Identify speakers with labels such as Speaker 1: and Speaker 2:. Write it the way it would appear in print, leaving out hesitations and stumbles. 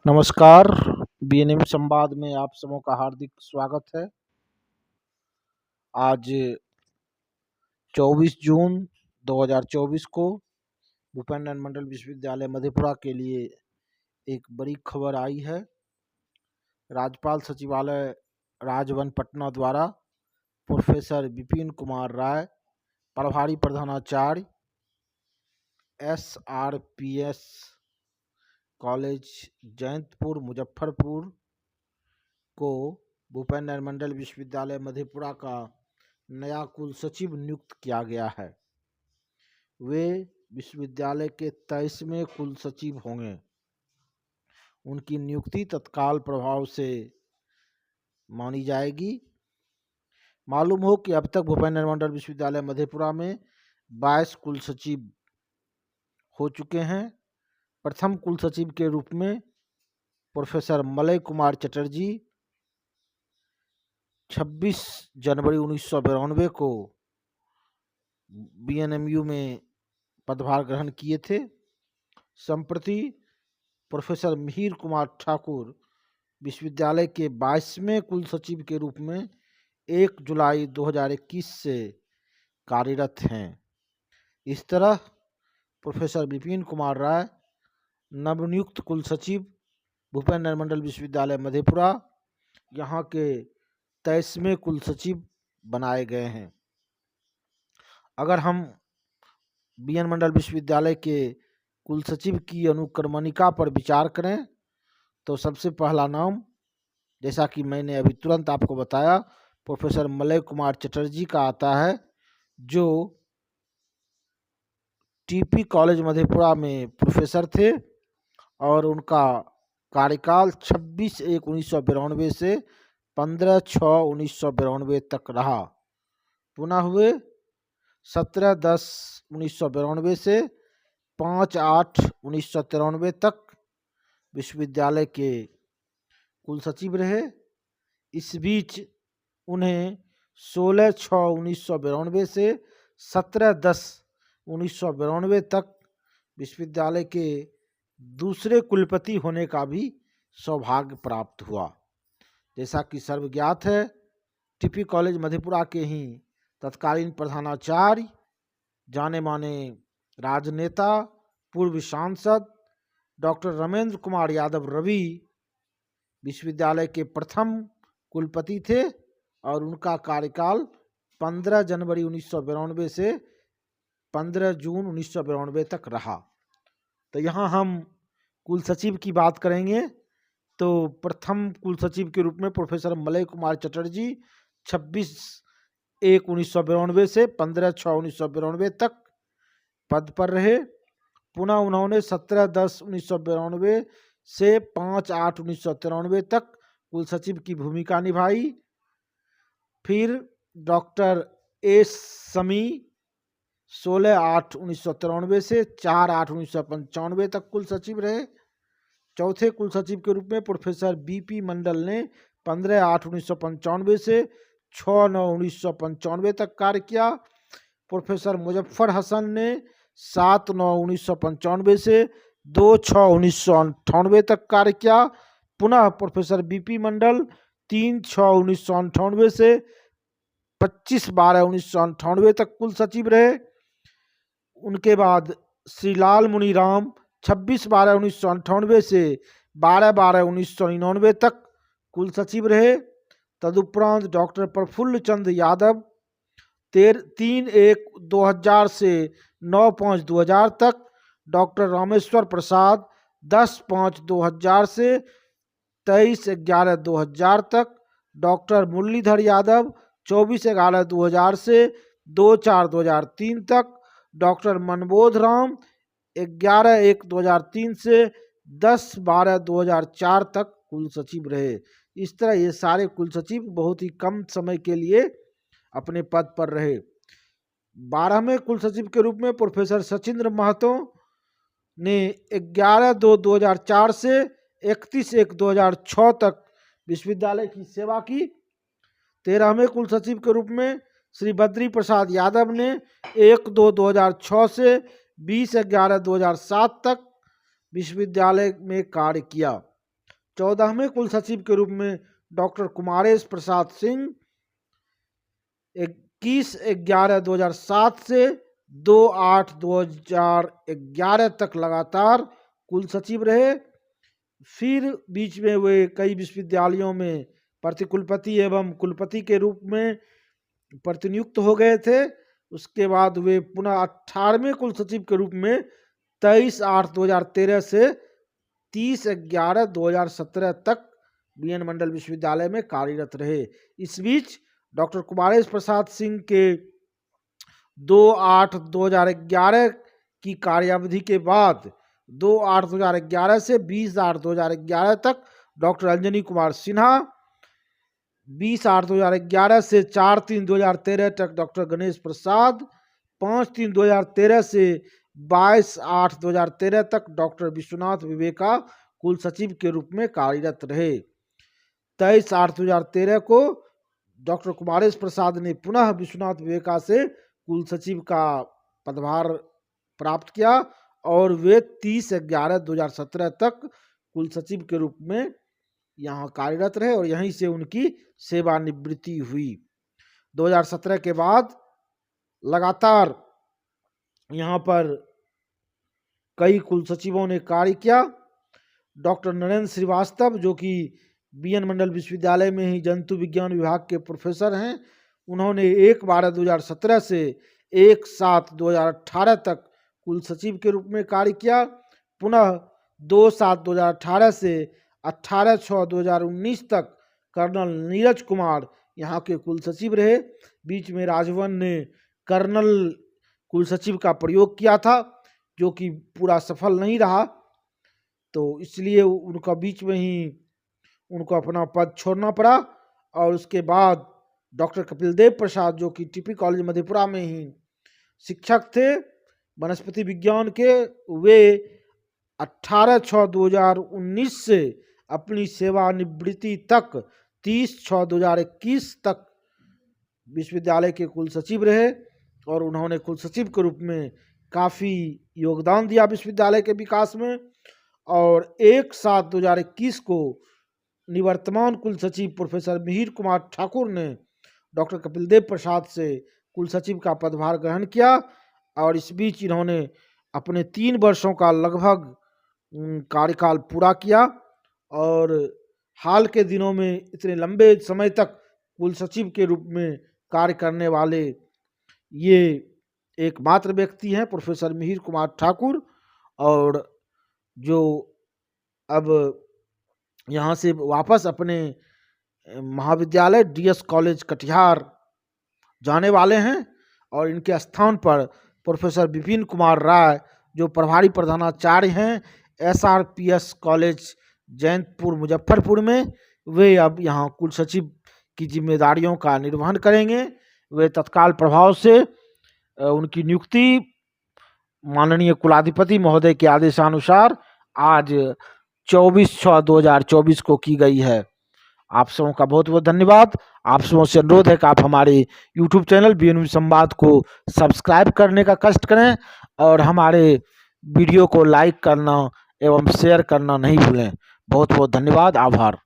Speaker 1: नमस्कार। बीएनएम संवाद में आप सबों का हार्दिक स्वागत है। आज 24 जून 2024 को भूपेन्द्र मंडल विश्वविद्यालय मधेपुरा के लिए एक बड़ी खबर आई है। राज्यपाल सचिवालय राजभवन पटना द्वारा प्रोफेसर विपिन कुमार राय, प्रभारी प्रधानाचार्य SRPS कॉलेज जयंतपुर मुजफ्फरपुर को भूपेन्द्र मंडल विश्वविद्यालय मधेपुरा का नया कुल सचिव नियुक्त किया गया है। वे विश्वविद्यालय के 23वें कुल सचिव होंगे। उनकी नियुक्ति तत्काल प्रभाव से मानी जाएगी। मालूम हो कि अब तक भूपेन्द्र मंडल विश्वविद्यालय मधेपुरा में 22 कुल सचिव हो चुके हैं। प्रथम कुल सचिव के रूप में प्रोफेसर मलय कुमार चटर्जी 26 जनवरी 1992 को बीएनएमयू में पदभार ग्रहण किए थे। संप्रति प्रोफेसर मिहिर कुमार ठाकुर विश्वविद्यालय के 22वें कुल सचिव के रूप में 1 जुलाई 2021 से कार्यरत हैं। इस तरह प्रोफेसर विपिन कुमार राय नवनियुक्त कुल सचिव भूपेन्द्र मंडल विश्वविद्यालय मधेपुरा यहाँ के 23वें कुल सचिव बनाए गए हैं। अगर हम बीएन मंडल विश्वविद्यालय के कुल सचिव की अनुक्रमणिका पर विचार करें तो सबसे पहला नाम, जैसा कि मैंने अभी तुरंत आपको बताया, प्रोफेसर मलय कुमार चटर्जी का आता है, जो टीपी कॉलेज मधेपुरा में प्रोफेसर थे और उनका कार्यकाल 26/1/1992 से 15/6/1992 तक रहा। पुनः हुए 17/10/1992 से 5/8/1993 तक विश्वविद्यालय के कुल सचिव रहे। इस बीच उन्हें 16/6/1992 से 17/10/1992 तक विश्वविद्यालय के दूसरे कुलपति होने का भी सौभाग्य प्राप्त हुआ। जैसा कि सर्वज्ञात है, टीपी कॉलेज मधेपुरा के ही तत्कालीन प्रधानाचार्य, जाने माने राजनेता, पूर्व सांसद डॉक्टर रमेंद्र कुमार यादव रवि विश्वविद्यालय के प्रथम कुलपति थे और उनका कार्यकाल 15 जनवरी 1992 से 15 जून 1992 तक रहा। तो यहाँ हम कुल सचिव की बात करेंगे तो प्रथम कुल सचिव के रूप में प्रोफेसर मलय कुमार चटर्जी 26/1/1992 से 15/6/1992 तक पद पर रहे। पुनः उन्होंने 17/10/1992 से 5/8/1993 तक कुल सचिव की भूमिका निभाई। फिर डॉक्टर एस समी 16/8/1993 से 4/8/1995 तक कुल सचिव रहे। चौथे कुल सचिव के रूप में प्रोफेसर बीपी मंडल ने 15/8/1995 से 6/9/1995 तक कार्य किया। प्रोफेसर मुजफ्फर हसन ने 7/9/1995 से 2/6/1998 तक कार्य किया। पुनः प्रोफेसर बीपी मंडल 3/6/1998 से 25/12/1998 तक कुल सचिव रहे। उनके बाद श्री लाल मुनीराम 26/12/1998 से 12/12/1999 तक कुल सचिव रहे। तदुपरांत डॉक्टर प्रफुल्ल चंद यादव 3/1/2000 से 9/5/2000 तक, डॉक्टर रामेश्वर प्रसाद 10/5/2000 से 23/11/2000 तक, डॉक्टर मुरलीधर यादव 24/11/2000 से 2/4/2003 तक, डॉक्टर मनबोध राम 11/1/2003 से 10/12/2004 तक कुल सचिव रहे। इस तरह ये सारे कुल सचिव बहुत ही कम समय के लिए अपने पद पर रहे। 12वें कुल सचिव के रूप में प्रोफेसर सचिंद्र महतो ने 11/2/2004 से 31/1/2006 तक विश्वविद्यालय की सेवा की। 13वें कुल सचिव के रूप में श्री बद्री प्रसाद यादव ने 1/2/2006 से 20/11/2007 तक विश्वविद्यालय में कार्य किया। 14वें कुल सचिव के रूप में डॉक्टर कुमारेश प्रसाद सिंह 21/11/2007 से 2/8/2011 तक लगातार कुल सचिव रहे। फिर बीच में वे कई विश्वविद्यालयों में प्रतिकुलपति एवं कुलपति के रूप में प्रतिनियुक्त हो गए थे। उसके बाद वे पुनः 18वें कुल सचिव के रूप में 23/8/2013 से 30/11/2017 तक बीएन मंडल विश्वविद्यालय में कार्यरत रहे। इस बीच डॉक्टर कुमारेश प्रसाद सिंह के 2/8/2011 की कार्यावधि के बाद 2/8/2011 से 20/8/2011 तक डॉक्टर अंजनी कुमार सिन्हा, 20/8/2011 से 4/3/2013 तक डॉक्टर गणेश प्रसाद, 5/3/2013 से 22/8/2013 तक डॉक्टर विश्वनाथ विवेका कुल सचिव के रूप में कार्यरत रहे। 23/8/2013 को डॉक्टर कुमारेश प्रसाद ने पुनः विश्वनाथ विवेका से कुल सचिव का पदभार प्राप्त किया और वे 30/11/2017 तक कुल सचिव के रूप में यहाँ कार्यरत रहे और यहीं से उनकी सेवानिवृत्ति हुई। 2017 के बाद लगातार यहाँ पर कई कुल सचिवों ने कार्य किया। डॉक्टर नरेंद्र श्रीवास्तव जो कि बीएन मंडल विश्वविद्यालय में ही जंतु विज्ञान विभाग के प्रोफेसर हैं, उन्होंने 1/12/2017 से 1/7/2018 तक कुल सचिव के रूप में कार्य किया। पुनः 2/7/2018 से 18/6/2019 तक कर्नल नीरज कुमार यहाँ के कुल सचिव रहे। बीच में राजभवन ने कर्नल कुल सचिव का प्रयोग किया था जो कि पूरा सफल नहीं रहा, तो इसलिए उनका बीच में ही उनको अपना पद छोड़ना पड़ा। और उसके बाद डॉक्टर कपिल देव प्रसाद जो कि टीपी कॉलेज मधेपुरा में ही शिक्षक थे वनस्पति विज्ञान के, वे 18/6/2019 से अपनी सेवानिवृत्ति तक 30/6/2021 तक विश्वविद्यालय के कुल सचिव रहे और उन्होंने कुल सचिव के रूप में काफ़ी योगदान दिया विश्वविद्यालय के विकास में। और 1/7/2021 को निवर्तमान कुल सचिव प्रोफेसर मिहिर कुमार ठाकुर ने डॉक्टर कपिल देव प्रसाद से कुल सचिव का पदभार ग्रहण किया और इस बीच इन्होंने अपने 3 वर्षों का लगभग कार्यकाल पूरा किया। और हाल के दिनों में इतने लंबे समय तक कुल सचिव के रूप में कार्य करने वाले ये एकमात्र व्यक्ति हैं प्रोफेसर मिहिर कुमार ठाकुर, और जो अब यहाँ से वापस अपने महाविद्यालय डीएस कॉलेज कटिहार जाने वाले हैं और इनके स्थान पर प्रोफेसर विपिन कुमार राय जो प्रभारी प्रधानाचार्य हैं एसआरपीएस कॉलेज जैनपुर मुजफ्फरपुर में, वे अब यहाँ कुल सचिव की जिम्मेदारियों का निर्वहन करेंगे। वे तत्काल प्रभाव से उनकी नियुक्ति माननीय कुलाधिपति महोदय के आदेशानुसार आज 24/6/2024 को की गई है। आप सबों का बहुत बहुत धन्यवाद। आप सबों से अनुरोध है कि आप हमारे YouTube चैनल बीएनयू संवाद को सब्सक्राइब करने का कष्ट करें और हमारे वीडियो को लाइक करना एवं शेयर करना नहीं भूलें। बहुत बहुत धन्यवाद, आभार।